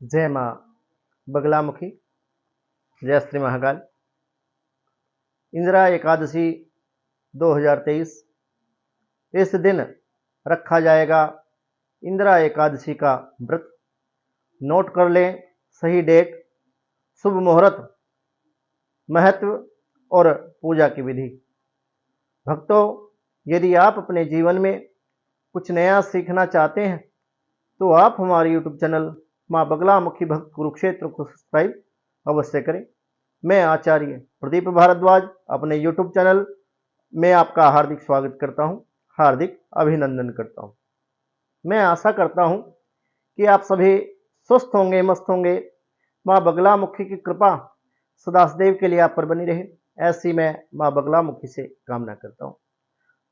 जय माँ बगलामुखी, जय श्री महाकाल। इंदिरा एकादशी 2023। इस दिन रखा जाएगा इंदिरा एकादशी का व्रत। नोट कर लें सही डेट, शुभ मुहूर्त, महत्व और पूजा की विधि। भक्तों, यदि आप अपने जीवन में कुछ नया सीखना चाहते हैं तो आप हमारे यूट्यूब चैनल माँ बगलामुखी भक्त कुरुक्षेत्र को सब्सक्राइब अवश्य करें। मैं आचार्य प्रदीप भारद्वाज अपने यूट्यूब चैनल में आपका हार्दिक स्वागत करता हूं, हार्दिक अभिनंदन करता हूं। मैं आशा करता हूं कि आप सभी स्वस्थ होंगे, मस्त होंगे। माँ बगलामुखी की कृपा सदासदैव के लिए आप पर बनी रहे, ऐसी मैं माँ बगलामुखी से कामना करता हूं।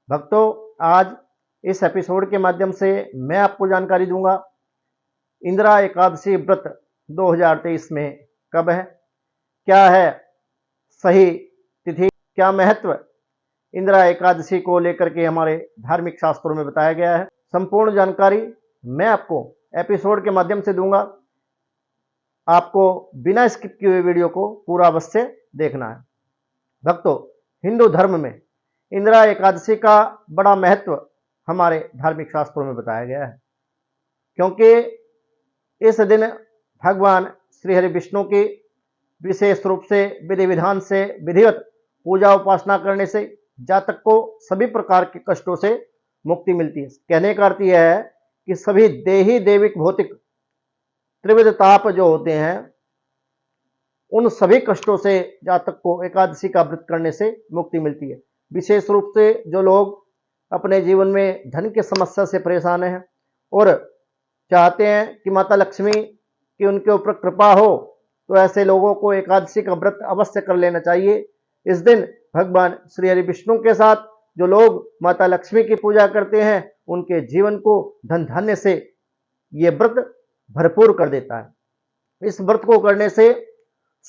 भक्तों, आज इस एपिसोड के माध्यम से मैं आपको जानकारी दूंगा इंदिरा एकादशी व्रत 2023 में कब है, क्या है सही तिथि, क्या महत्व इंदिरा एकादशी को लेकर के हमारे धार्मिक शास्त्रों में बताया गया है। संपूर्ण जानकारी मैं आपको एपिसोड के माध्यम से दूंगा। आपको बिना स्किप किए हुए वीडियो को पूरा अवश्य देखना है। भक्तों, हिंदू धर्म में इंदिरा एकादशी का बड़ा महत्व हमारे धार्मिक शास्त्रों में बताया गया है, क्योंकि इस दिन भगवान श्री हरि विष्णु की विशेष रूप से विधि विधान से विधिवत पूजा उपासना करने से जातक को सभी प्रकार के कष्टों से मुक्ति मिलती है। कहने का अर्थ यह है कि सभी देही देविक भौतिक त्रिविध ताप जो होते हैं, उन सभी कष्टों से जातक को एकादशी का व्रत करने से मुक्ति मिलती है। विशेष रूप से जो लोग अपने जीवन में धन की समस्या से परेशान हैं और चाहते हैं कि माता लक्ष्मी की उनके ऊपर कृपा हो, तो ऐसे लोगों को एकादशी का व्रत अवश्य कर लेना चाहिए। इस दिन भगवान श्री हरि विष्णु के साथ जो लोग माता लक्ष्मी की पूजा करते हैं, उनके जीवन को धन धान्य से ये व्रत भरपूर कर देता है। इस व्रत को करने से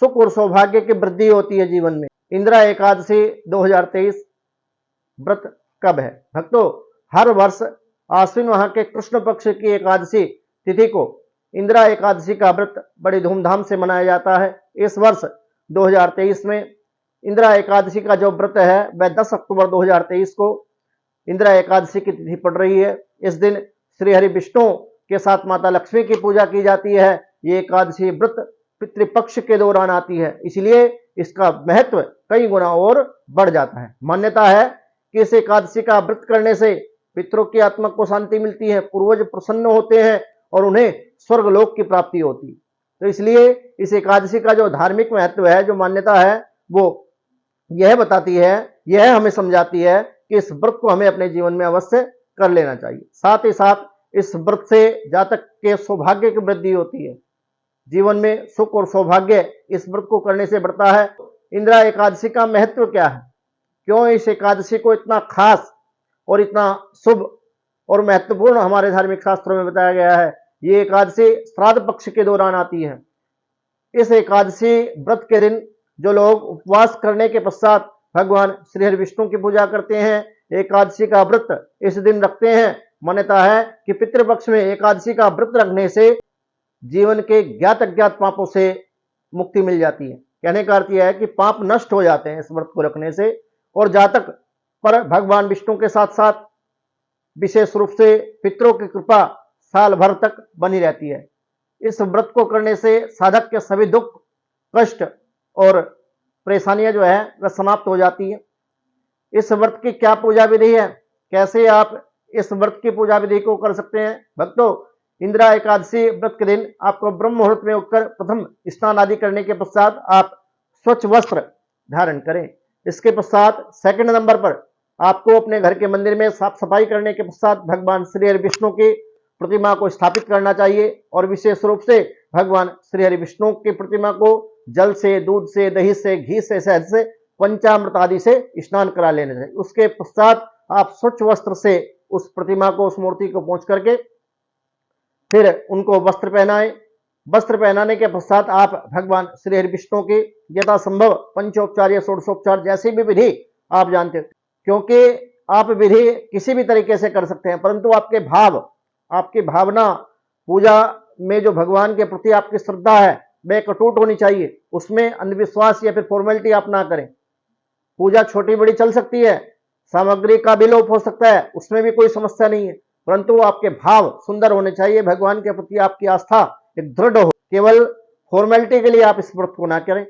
सुख और सौभाग्य की वृद्धि होती है जीवन में। इंदिरा एकादशी 2023 व्रत कब है? भक्तों, हर वर्ष आश्विन माह के कृष्ण पक्ष की एकादशी तिथि को इंदिरा एकादशी का व्रत बड़ी धूमधाम से मनाया जाता है। इस वर्ष 2023 में इंदिरा एकादशी का जो व्रत है वह 10 अक्टूबर 2023 को इंदिरा एकादशी की तिथि पड़ रही है। इस दिन श्री हरि विष्णु के साथ माता लक्ष्मी की पूजा की जाती है। ये एकादशी व्रत पितृपक्ष के दौरान आती है, इसलिए इसका महत्व कई गुना और बढ़ जाता है। मान्यता है कि इस एकादशी का व्रत करने से पितरों की आत्मा को शांति मिलती है, पूर्वज प्रसन्न होते हैं और उन्हें स्वर्गलोक की प्राप्ति होती है। तो इसलिए इस एकादशी का जो धार्मिक महत्व है, जो मान्यता है, वो यह बताती है, यह हमें समझाती है कि इस व्रत को हमें अपने जीवन में अवश्य कर लेना चाहिए। साथ ही साथ इस व्रत से जातक के सौभाग्य की वृद्धि होती है, जीवन में सुख और सौभाग्य इस व्रत को करने से बढ़ता है। इंदिरा एकादशी का महत्व क्या है, क्यों इस एकादशी को इतना खास और इतना शुभ और महत्वपूर्ण हमारे धार्मिक शास्त्रों में बताया गया है? ये एकादशी श्राद्ध पक्ष के दौरान आती है। इस एकादशी व्रत के दिन जो लोग उपवास करने के पश्चात भगवान श्री हरि विष्णु की पूजा करते हैं, एकादशी का व्रत इस दिन रखते हैं, मान्यता है कि पितृपक्ष में एकादशी का व्रत रखने से जीवन के ज्ञात अज्ञात पापों से मुक्ति मिल जाती है। कहने का अर्थ यह है कि पाप नष्ट हो जाते हैं इस व्रत को रखने से, और जातक पर भगवान विष्णु के साथ साथ विशेष रूप से पितरों की कृपा साल भर तक बनी रहती है। इस व्रत को करने से साधक के सभी दुख, कष्ट और परेशानियां जो है वह समाप्त हो जाती है। इस व्रत की क्या पूजा विधि है, कैसे आप इस व्रत की पूजा विधि को कर सकते हैं? भक्तों, इंदिरा एकादशी व्रत के दिन आपको ब्रह्म मुहूर्त में उठकर प्रथम स्नान आदि करने के पश्चात आप स्वच्छ वस्त्र धारण करें। इसके पश्चात सेकंड नंबर पर आपको अपने घर के मंदिर में साफ सफाई करने के पश्चात भगवान श्री हरि विष्णु की प्रतिमा को स्थापित करना चाहिए, और विशेष रूप से भगवान श्री हरि विष्णु की प्रतिमा को जल से, दूध से, दही से, घी से, शहद से, पंचामृत आदि से स्नान करा लेना चाहिए। उसके पश्चात आप स्वच्छ वस्त्र से उस प्रतिमा को, उस मूर्ति को पोंछ करके फिर उनको वस्त्र पहनाएं। वस्त्र पहनाने के पश्चात आप भगवान श्री हरि विष्णु की यथासंभव पंचोपचार या षोडशोपचार जैसी भी विधि आप जानते हो, क्योंकि आप विधि किसी भी तरीके से कर सकते हैं, परंतु आपके भाव, आपकी भावना पूजा में जो भगवान के प्रति आपकी श्रद्धा है वह अटूट होनी चाहिए, उसमें अंधविश्वास या फिर फॉर्मेलिटी आप ना करें। पूजा छोटी बड़ी चल सकती है, सामग्री का भी लोप हो सकता है, उसमें भी कोई समस्या नहीं है, परंतु आपके भाव सुंदर होने चाहिए, भगवान के प्रति आपकी आस्था एक दृढ़ हो। केवल फॉर्मेलिटी के लिए आप इस व्रत को ना करें,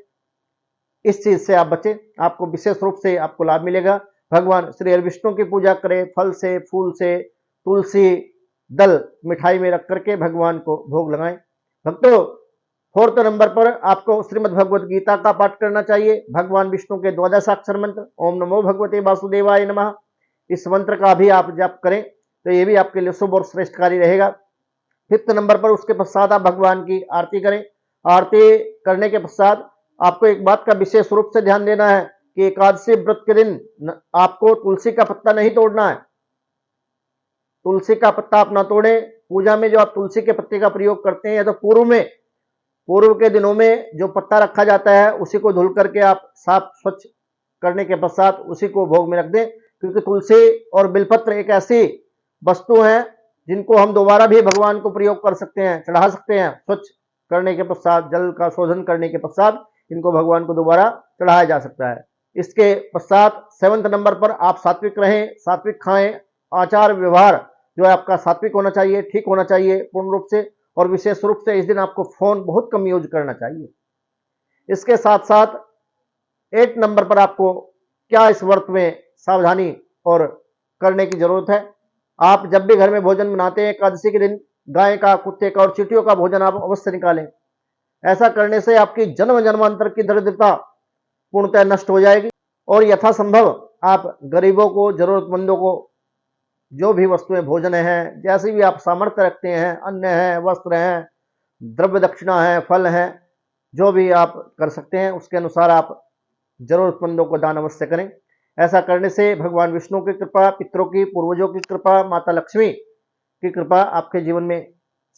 इस चीज से आप बचें, आपको विशेष रूप से आपको लाभ मिलेगा। भगवान श्री हरि विष्णु की पूजा करें, फल से, फूल से, तुलसी दल मिठाई में रख करके भगवान को भोग लगाएं। भक्तों, 4th नंबर पर आपको श्रीमद् भगवद गीता का पाठ करना चाहिए, भगवान विष्णु के 12 मंत्र ओम नमो भगवते वासुदेवाय नमः, इस मंत्र का भी आप जप करें तो ये भी आपके लिए शुभ और श्रेष्ठकारी रहेगा। 5th नंबर पर उसके पश्चात आप भगवान की आरती करें। आरती करने के पश्चात आपको एक बात का विशेष रूप से ध्यान देना है कि एकादशी व्रत के दिन आपको तुलसी का पत्ता नहीं तोड़ना है। तुलसी का पत्ता आप ना तोड़ें। पूजा में जो आप तुलसी के पत्ते का प्रयोग करते हैं या तो पूर्व के दिनों में जो पत्ता रखा जाता है उसी को धुल करके आप साफ स्वच्छ करने के पश्चात उसी को भोग में रख दें, क्योंकि तुलसी और बिलपत्र एक ऐसी वस्तु है जिनको हम दोबारा भी भगवान को प्रयोग कर सकते हैं, चढ़ा सकते हैं। स्वच्छ करने के पश्चात, जल का शोधन करने के पश्चात इनको भगवान को दोबारा चढ़ाया जा सकता है। इसके पश्चात 7th नंबर पर आप सात्विक रहें, सात्विक खाएं, आचार व्यवहार जो है आपका सात्विक होना चाहिए, ठीक होना चाहिए पूर्ण रूप से, और विशेष रूप से इस दिन आपको फोन बहुत कम यूज करना चाहिए। इसके साथ साथ 8 नंबर पर आपको क्या इस व्रत में सावधानी और करने की जरूरत है। आप जब भी घर में भोजन बनाते हैं एकादशी के दिन, गाय का, कुत्ते का और चींटियों का भोजन आप अवश्य निकालें। ऐसा करने से आपकी जन्म जन्मांतर की दरिद्रता पूर्णतः नष्ट हो जाएगी और यथासंभव आप गरीबों को, जरूरतमंदों को जो भी वस्तुएं, भोजन है, जैसे भी आप सामर्थ्य रखते हैं, अन्न है, वस्त्र है, द्रव्य दक्षिणा है, फल है, जो भी आप कर सकते हैं उसके अनुसार आप जरूरतमंदों को दान अवश्य करें। ऐसा करने से भगवान विष्णु की कृपा, पितरों की, पूर्वजों की कृपा, माता लक्ष्मी की कृपा आपके जीवन में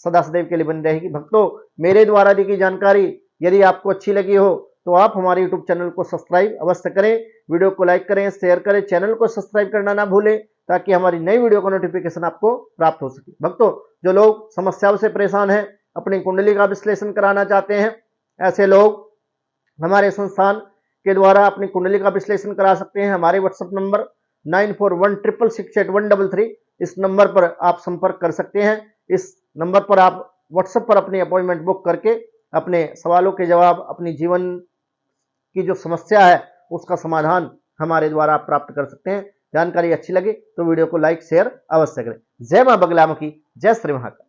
सदा सदैव के लिए बनी रहेगी। भक्तों, मेरे द्वारा दी गई जानकारी यदि आपको अच्छी लगी हो तो आप हमारे यूट्यूब चैनल को सब्सक्राइब अवश्य करें, वीडियो को लाइक करें, शेयर करें, चैनल को सब्सक्राइब करना ना भूलें ताकि हमारी नई वीडियो का नोटिफिकेशन आपको प्राप्त हो सके। भक्तों, जो लोग समस्याओं से परेशान हैं, अपनी कुंडली का विश्लेषण कराना चाहते हैं, ऐसे लोग हमारे संस्थान के द्वारा अपनी कुंडली का विश्लेषण करा सकते हैं। हमारे व्हाट्सएप नंबर 9416668133, इस नंबर पर आप संपर्क कर सकते हैं। इस नंबर पर आप व्हाट्सएप पर अपनी अपॉइंटमेंट बुक करके अपने सवालों के जवाब, अपनी जीवन की जो समस्या है उसका समाधान हमारे द्वारा आप प्राप्त कर सकते हैं। जानकारी अच्छी लगे तो वीडियो को लाइक शेयर अवश्य करें। जय मां बगलामुखी, जय श्री महाकाल।